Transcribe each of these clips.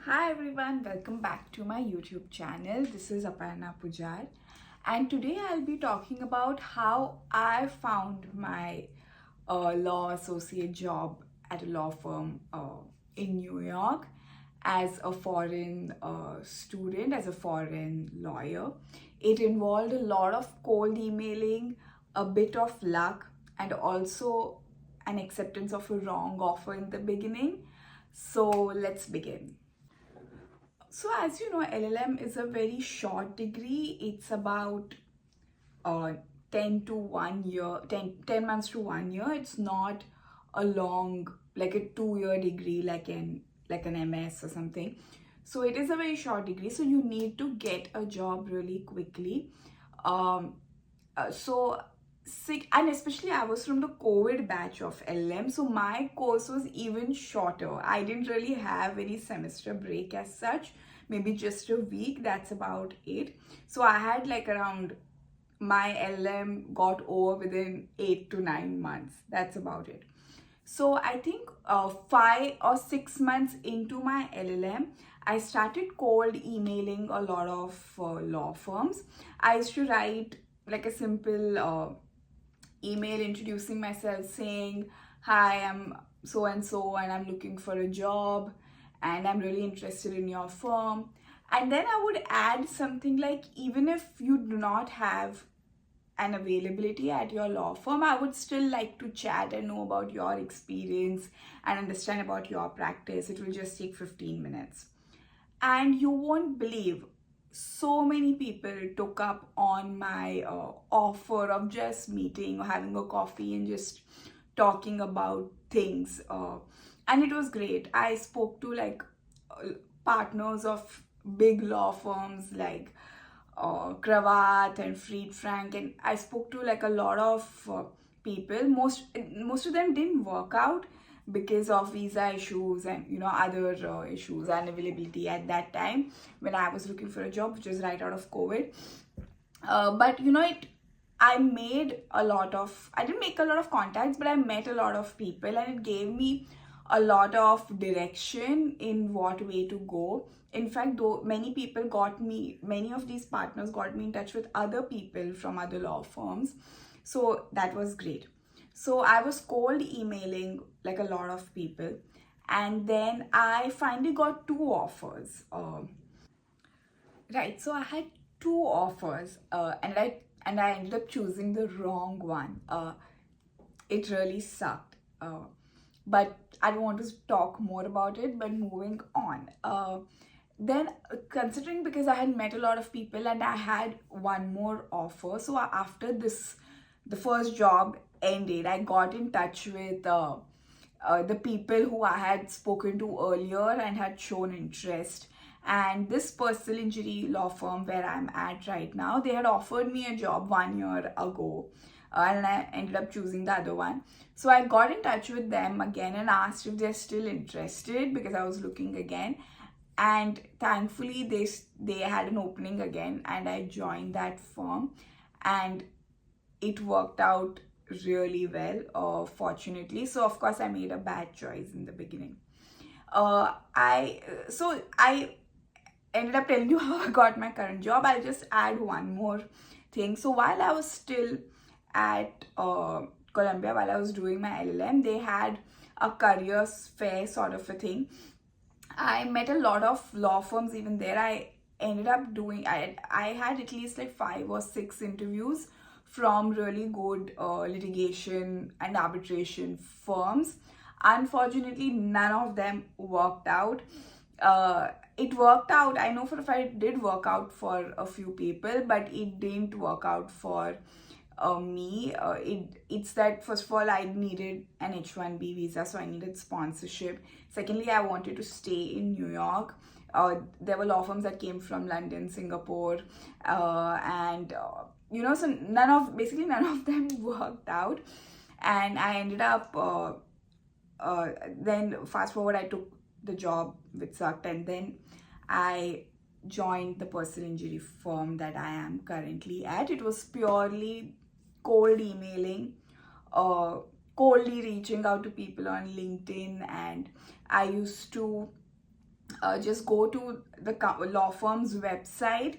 Hi everyone, welcome back to my YouTube channel. This is Aparna Pujar, and today I'll be talking about how I found my law associate job at a law firm in New York as a foreign student, as a foreign lawyer. It involved a lot of cold emailing, a bit of luck, and also an acceptance of a wrong offer in the beginning. So let's begin. So as you know, LLM is a very short degree. It's about uh, 10 to 1 year, 10 months to 1 year. It's not a long, like a 2-year degree, like an MS or something. So it is a very short degree. So you need to get a job really quickly. Um, so sick, and especially I was from the COVID batch of LM, so my course was even shorter. I didn't really have any semester break as such, maybe just a week, that's about it. So I had like around, my LM got over within 8 to 9 months, that's about it. So I think 5 or 6 months into my LLM, I started cold emailing a lot of law firms. I used to write like a simple email introducing myself, saying, "Hi, I'm so and so, and I'm looking for a job, and I'm really interested in your firm." And then I would add something like, even if you do not have an availability at your law firm, I would still like to chat and know about your experience and understand about your practice. It will just take 15 minutes. And you won't believe, so many people took up on my offer of just meeting or having a coffee and just talking about things. And it was great. I spoke to like partners of big law firms like Cravat and Fried Frank, and I spoke to like a lot of people. Most of them didn't work out because of visa issues and other issues and availability at that time when I was looking for a job, which was right out of COVID. But I didn't make a lot of contacts, but I met a lot of people, and it gave me a lot of direction in what way to go. In fact, though many of these partners got me in touch with other people from other law firms. So that was great. So I was cold emailing like a lot of people, and then I finally got two offers. Right, so I had two offers, and I ended up choosing the wrong one. It really sucked. But I don't want to talk more about it. But moving on. Then, considering, because I had met a lot of people and I had one more offer, so after this, the first job ended, I got in touch with the people who I had spoken to earlier and had shown interest. And this personal injury law firm where I'm at right now, they had offered me a job 1 year ago, and I ended up choosing the other one. So I got in touch with them again and asked if they're still interested, because I was looking again. And thankfully they had an opening again, and I joined that firm, and it worked out really well, fortunately. So of course I made a bad choice in the beginning. I ended up telling you how I got my current job. I'll just add one more thing. So while I was still at Columbia, while I was doing my LLM, they had a career fair sort of a thing. I met a lot of law firms even there. I had at least like 5 or 6 interviews from really good litigation and arbitration firms. Unfortunately, none of them worked out. It worked out, I know for a fact it did work out for a few people, but it didn't work out for me. It's that, first of all, I needed an H1B visa, so I needed sponsorship. Secondly, I wanted to stay in New York. There were law firms that came from London, Singapore, and so none of them worked out. And I ended up then fast forward, I took the job which sucked, and then I joined the personal injury firm that I am currently at. It was purely cold emailing, uh, coldly reaching out to people on LinkedIn, and I used to just go to the law firm's website,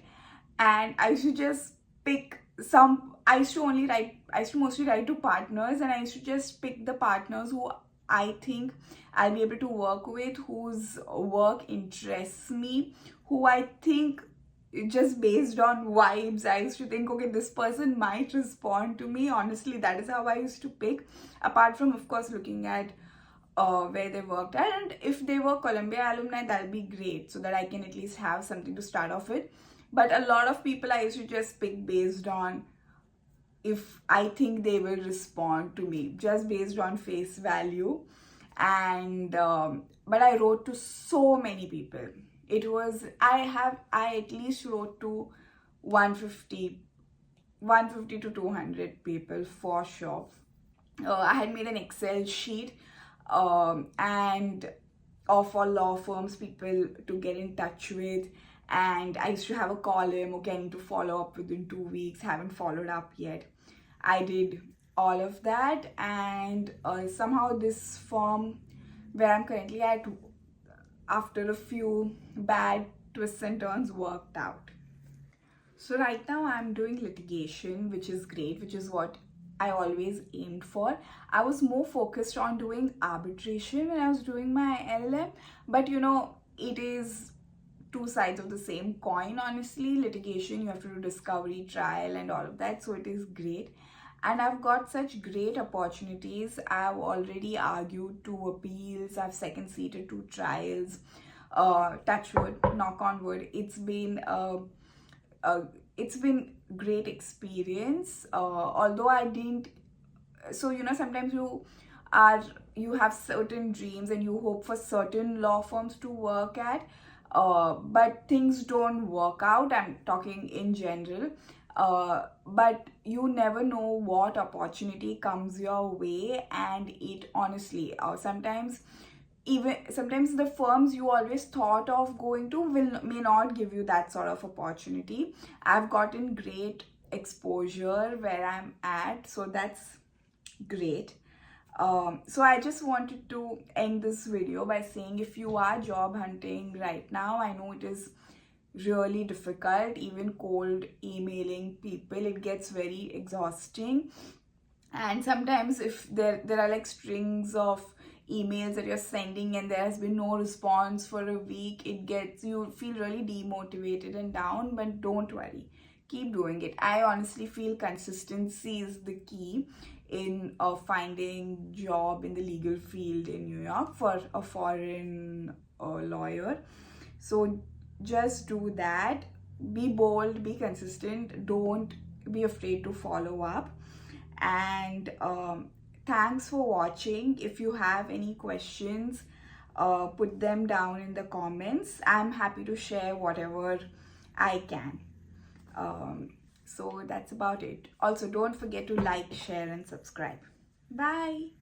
and I used to just pick some. I used to mostly write to partners, and I used to just pick the partners who I think I'll be able to work with, whose work interests me, who I think, just based on vibes, I used to think, okay, this person might respond to me. Honestly, that is how I used to pick. Apart from, of course, looking at where they worked at, and if they were Columbia alumni, that'll be great, so that I can at least have something to start off with. But a lot of people I used to just pick based on if I think they will respond to me, just based on face value. And but I wrote to so many people. It was, I at least wrote to 150 to 200 people for sure. I had made an Excel sheet, and of all law firms, people to get in touch with. And I used to have a column, okay, I need to follow up within 2 weeks, haven't followed up yet. I did all of that, and somehow this firm where I'm currently at, after a few bad twists and turns, worked out. So right now I'm doing litigation, which is great, which is what I always aimed for. I was more focused on doing arbitration when I was doing my LLM, but it is two sides of the same coin. Honestly, litigation, you have to do discovery, trial, and all of that, so it is great. And I've got such great opportunities. I've already argued 2 appeals, I've second seated 2 trials. Touch wood, knock on wood, it's been great experience. Although I didn't, so sometimes you have certain dreams and you hope for certain law firms to work at, but things don't work out. I'm talking in general. But you never know what opportunity comes your way, and it honestly, sometimes the firms you always thought of going to may not give you that sort of opportunity. I've gotten great exposure where I'm at, so that's great. So I just wanted to end this video by saying, if you are job hunting right now, I know it is really difficult. Even cold emailing people, it gets very exhausting. And sometimes if there are like strings of emails that you're sending and there has been no response for a week, you feel really demotivated and down. But don't worry, keep doing it. I honestly feel consistency is the key in finding job in the legal field in New York for a foreign lawyer. So just do that. Be bold, be consistent, don't be afraid to follow up. And thanks for watching. If you have any questions, put them down in the comments. I'm happy to share whatever I can. So that's about it. Also, don't forget to like, share, and subscribe. Bye.